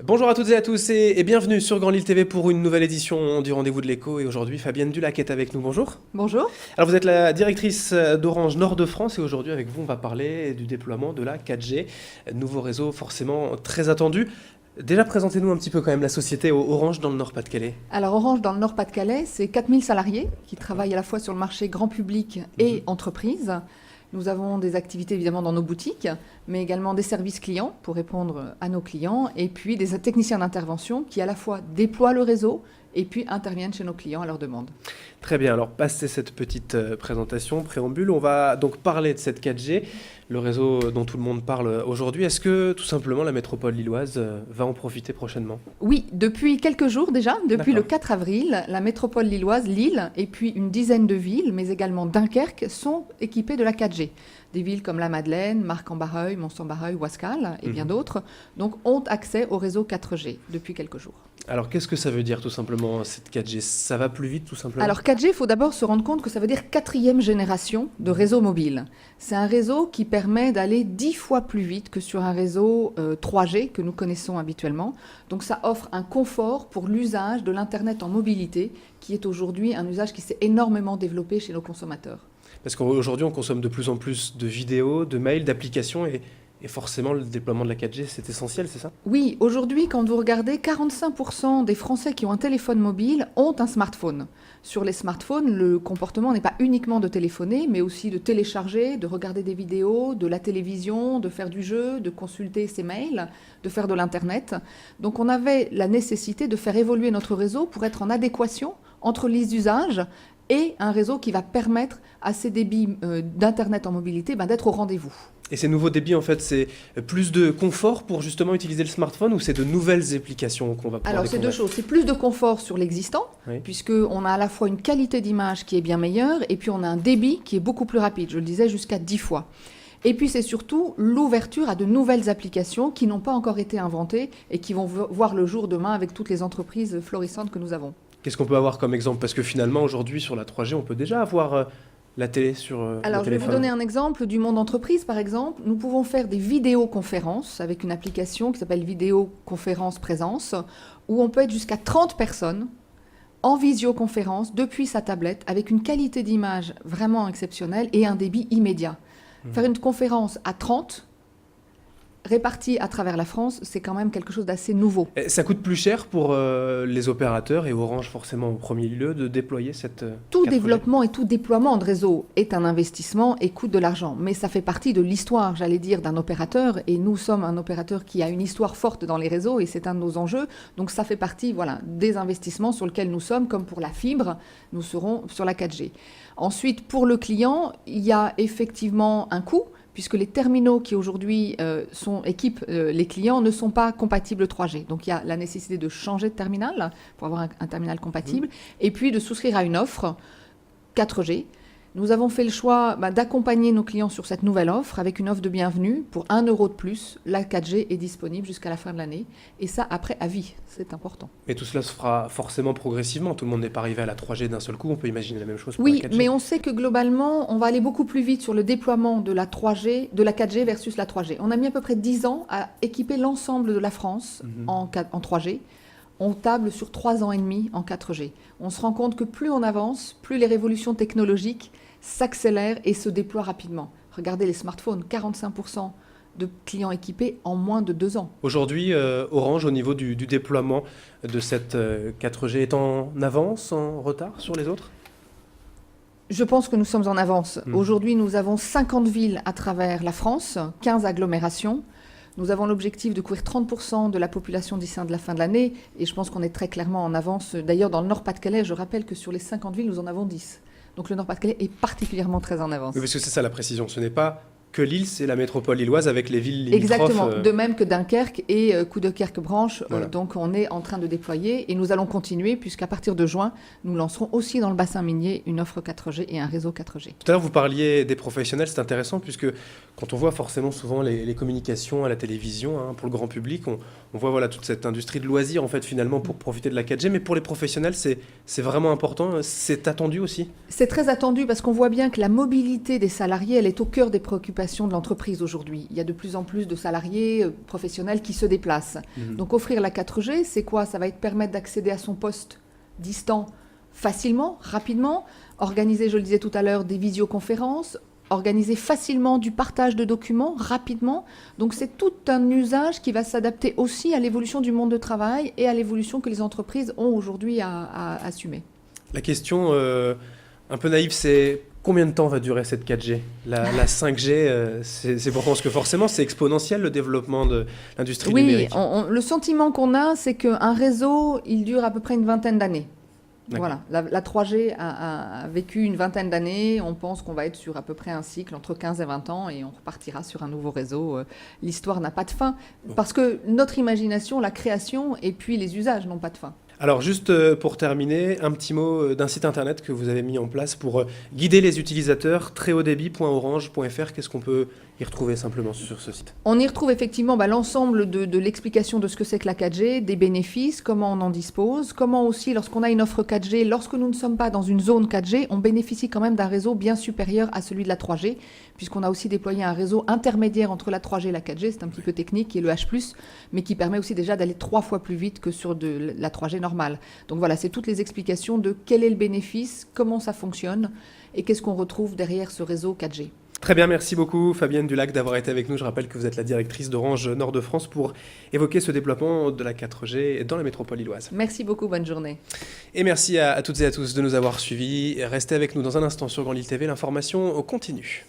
Bonjour à toutes et à tous et bienvenue sur Grand Lille TV pour une nouvelle édition du Rendez-vous de l'écho. Et aujourd'hui, Fabienne Dulac est avec nous. Bonjour. Bonjour. Alors, vous êtes la directrice d'Orange Nord-de-France et aujourd'hui, avec vous, on va parler du déploiement de la 4G, nouveau réseau forcément très attendu. Déjà, présentez-nous un petit peu quand même la société Orange dans le Nord-Pas-de-Calais. Alors Orange dans le Nord-Pas-de-Calais, c'est 4000 salariés qui travaillent à la fois sur le marché grand public et entreprise. Nous avons des activités évidemment dans nos boutiques, mais également des services clients pour répondre à nos clients et puis des techniciens d'intervention qui à la fois déploient le réseau et puis interviennent chez nos clients à leur demande. Très bien, alors passé cette petite présentation, préambule, on va donc parler de cette 4G, le réseau dont tout le monde parle aujourd'hui. Est-ce que tout simplement la métropole lilloise va en profiter prochainement? Oui, depuis quelques jours déjà, depuis le D'accord. 4 avril, la métropole lilloise, Lille, et puis une dizaine de villes, mais également Dunkerque, sont équipées de la 4G. Des villes comme la Madeleine, Marc-en-Barreuil, Mons-en-Barreuil, Ouascal et bien d'autres, donc ont accès au réseau 4G depuis quelques jours. Alors qu'est-ce que ça veut dire tout simplement cette 4G? Ça va plus vite tout simplement? Alors 4G, il faut d'abord se rendre compte que ça veut dire quatrième génération de réseau mobile. C'est un réseau qui permet d'aller 10 fois plus vite que sur un réseau 3G que nous connaissons habituellement. Donc ça offre un confort pour l'usage de l'Internet en mobilité, qui est aujourd'hui un usage qui s'est énormément développé chez nos consommateurs. Parce qu'aujourd'hui, on consomme de plus en plus de vidéos, de mails, d'applications et forcément, le déploiement de la 4G, c'est essentiel, c'est ça? Oui, aujourd'hui, quand vous regardez, 45% des Français qui ont un téléphone mobile ont un smartphone. Sur les smartphones, le comportement n'est pas uniquement de téléphoner, mais aussi de télécharger, de regarder des vidéos, de la télévision, de faire du jeu, de consulter ses mails, de faire de l'Internet. Donc on avait la nécessité de faire évoluer notre réseau pour être en adéquation entre les usages et un réseau qui va permettre à ces débits d'Internet en mobilité d'être au rendez-vous. Et ces nouveaux débits, en fait, c'est plus de confort pour justement utiliser le smartphone ou c'est de nouvelles applications qu'on va pouvoir Alors, c'est deux découvrir? choses. C'est plus de confort sur l'existant, Oui. puisqu'on a à la fois une qualité d'image qui est bien meilleure, et puis on a un débit qui est beaucoup plus rapide, je le disais, jusqu'à 10 fois. Et puis c'est surtout l'ouverture à de nouvelles applications qui n'ont pas encore été inventées et qui vont voir le jour demain avec toutes les entreprises florissantes que nous avons. Qu'est-ce qu'on peut avoir comme exemple? Parce que finalement, aujourd'hui, sur la 3G, on peut déjà avoir la télé sur le Alors, je vais vous téléphone. donner un exemple du monde entreprise, par exemple. Nous pouvons faire des vidéoconférences avec une application qui s'appelle Vidéoconférence Présence, où on peut être jusqu'à 30 personnes en visioconférence depuis sa tablette avec une qualité d'image vraiment exceptionnelle et un débit immédiat. Faire une conférence à 30 répartie à travers la France, c'est quand même quelque chose d'assez nouveau. Et ça coûte plus cher pour les opérateurs et Orange forcément au premier lieu de déployer cette Tout 4G. développement et tout déploiement de réseau est un investissement et coûte de l'argent. Mais ça fait partie de l'histoire, j'allais dire, d'un opérateur. Et nous sommes un opérateur qui a une histoire forte dans les réseaux et c'est un de nos enjeux. Donc ça fait partie des investissements sur lesquels nous sommes, comme pour la fibre, nous serons sur la 4G. Ensuite, pour le client, il y a effectivement un coût, puisque les terminaux qui aujourd'hui équipent les clients ne sont pas compatibles 3G. Donc il y a la nécessité de changer de terminal pour avoir un terminal compatible, et puis de souscrire à une offre 4G. Nous avons fait le choix d'accompagner nos clients sur cette nouvelle offre avec une offre de bienvenue pour 1 euro de plus. La 4G est disponible jusqu'à la fin de l'année, et ça après à vie, c'est important. Mais tout cela se fera forcément progressivement. Tout le monde n'est pas arrivé à la 3G d'un seul coup. On peut imaginer la même chose pour Oui, la 4G. mais on sait que globalement, on va aller beaucoup plus vite sur le déploiement de la 3G, de la 4G versus la 3G. On a mis à peu près 10 ans à équiper l'ensemble de la France en 3G. On table sur 3 ans et demi en 4G. On se rend compte que plus on avance, plus les révolutions technologiques s'accélèrent et se déploient rapidement. Regardez les smartphones, 45% de clients équipés en moins de 2 ans. Aujourd'hui, Orange, au niveau du déploiement de cette 4G, est en avance, en retard sur les autres? Je pense que nous sommes en avance. Aujourd'hui, nous avons 50 villes à travers la France, 15 agglomérations. Nous avons l'objectif de couvrir 30% de la population d'ici à la fin de l'année, et je pense qu'on est très clairement en avance. D'ailleurs, dans le Nord-Pas-de-Calais, je rappelle que sur les 50 villes, nous en avons 10. Donc le Nord-Pas-de-Calais est particulièrement très en avance. Oui, parce que c'est ça la précision. Ce n'est pas que Lille, c'est la métropole lilloise avec les villes limitrophes. Exactement, de même que Dunkerque et Coudekerque-Branche. Voilà. Donc on est en train de déployer et nous allons continuer puisqu'à partir de juin, nous lancerons aussi dans le bassin minier une offre 4G et un réseau 4G. Tout à l'heure, vous parliez des professionnels, c'est intéressant puisque quand on voit forcément souvent les communications à la télévision, pour le grand public, on voit toute cette industrie de loisirs en fait finalement pour profiter de la 4G, mais pour les professionnels, c'est vraiment important, c'est attendu aussi. C'est très attendu parce qu'on voit bien que la mobilité des salariés, elle est au cœur des préoccupations préoccupation de l'entreprise aujourd'hui. Il y a de plus en plus de salariés professionnels qui se déplacent. Donc offrir la 4G, c'est quoi? Ça va être permettre d'accéder à son poste distant facilement, rapidement, organiser, je le disais tout à l'heure, des visioconférences, organiser facilement du partage de documents rapidement. Donc c'est tout un usage qui va s'adapter aussi à l'évolution du monde de travail et à l'évolution que les entreprises ont aujourd'hui à assumer. La question un peu naïve, c'est combien de temps va durer cette 4G? La 5G, c'est pour parce que forcément c'est exponentiel le développement de l'industrie numérique. Oui, le sentiment qu'on a, c'est qu'un réseau, il dure à peu près une vingtaine d'années. Voilà, la 3G a vécu une vingtaine d'années. On pense qu'on va être sur à peu près un cycle entre 15 et 20 ans et on repartira sur un nouveau réseau. L'histoire n'a pas de fin parce que notre imagination, la création et puis les usages n'ont pas de fin. Alors juste pour terminer, un petit mot d'un site internet que vous avez mis en place pour guider les utilisateurs, trèshautdébit.orange.fr. Qu'est-ce qu'on peut y retrouver simplement sur ce site? On y retrouve effectivement l'ensemble de l'explication de ce que c'est que la 4G, des bénéfices, comment on en dispose, comment aussi lorsqu'on a une offre 4G, lorsque nous ne sommes pas dans une zone 4G, on bénéficie quand même d'un réseau bien supérieur à celui de la 3G, puisqu'on a aussi déployé un réseau intermédiaire entre la 3G et la 4G, c'est un petit peu technique, qui est le H+, mais qui permet aussi déjà d'aller 3 fois plus vite que sur de la 3G normale. Donc voilà, c'est toutes les explications de quel est le bénéfice, comment ça fonctionne et qu'est-ce qu'on retrouve derrière ce réseau 4G. Très bien, merci beaucoup Fabienne Dulac d'avoir été avec nous. Je rappelle que vous êtes la directrice d'Orange Nord de France pour évoquer ce développement de la 4G dans la métropole lilloise. Merci beaucoup, bonne journée. Et merci à toutes et à tous de nous avoir suivis. Restez avec nous dans un instant sur Grand Lille TV, l'information continue.